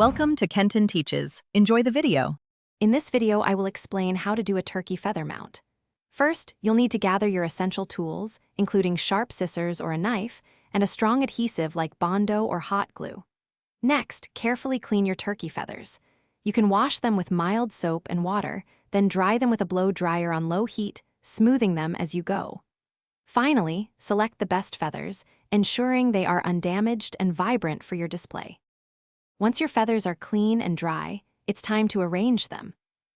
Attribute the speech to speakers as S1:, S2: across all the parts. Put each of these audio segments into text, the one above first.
S1: Welcome to Kenton Teaches. Enjoy the video.
S2: In this video, I will explain how to do a turkey feather mount. First, you'll need to gather your essential tools, including sharp scissors or a knife, and a strong adhesive like Bondo or hot glue. Next, carefully clean your turkey feathers. You can wash them with mild soap and water, then dry them with a blow dryer on low heat, smoothing them as you go. Finally, select the best feathers, ensuring they are undamaged and vibrant for your display. Once your feathers are clean and dry, it's time to arrange them.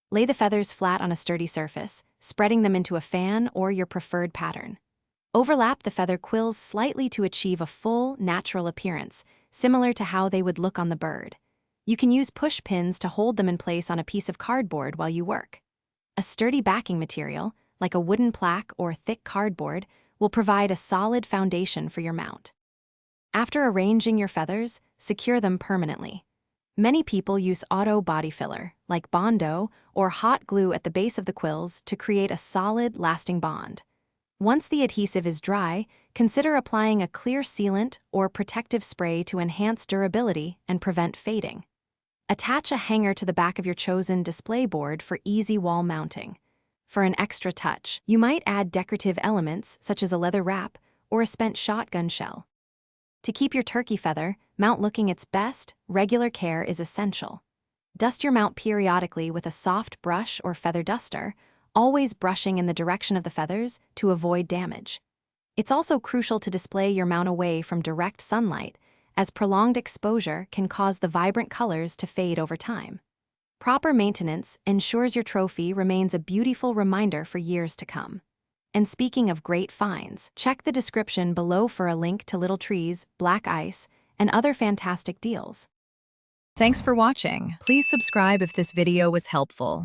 S2: Lay the feathers flat on a sturdy surface, spreading them into a fan or your preferred pattern. Overlap the feather quills slightly to achieve a full, natural appearance, similar to how they would look on the bird. You can use push pins to hold them in place on a piece of cardboard while you work. A sturdy backing material, like a wooden plaque or thick cardboard, will provide a solid foundation for your mount. After arranging your feathers, secure them permanently. Many people use auto body filler, like Bondo or hot glue at the base of the quills to create a solid, lasting bond. Once the adhesive is dry, consider applying a clear sealant or protective spray to enhance durability and prevent fading. Attach a hanger to the back of your chosen display board for easy wall mounting. For an extra touch, you might add decorative elements such as a leather wrap or a spent shotgun shell. To keep your turkey feather mount looking its best, regular care is essential. Dust your mount periodically with a soft brush or feather duster, always brushing in the direction of the feathers to avoid damage. It's also crucial to display your mount away from direct sunlight, as prolonged exposure can cause the vibrant colors to fade over time. Proper maintenance ensures your trophy remains a beautiful reminder for years to come. And speaking of great finds, check the description below for a link to little trees, black ice, and other fantastic deals.
S1: Thanks for watching. Please subscribe if this video was helpful.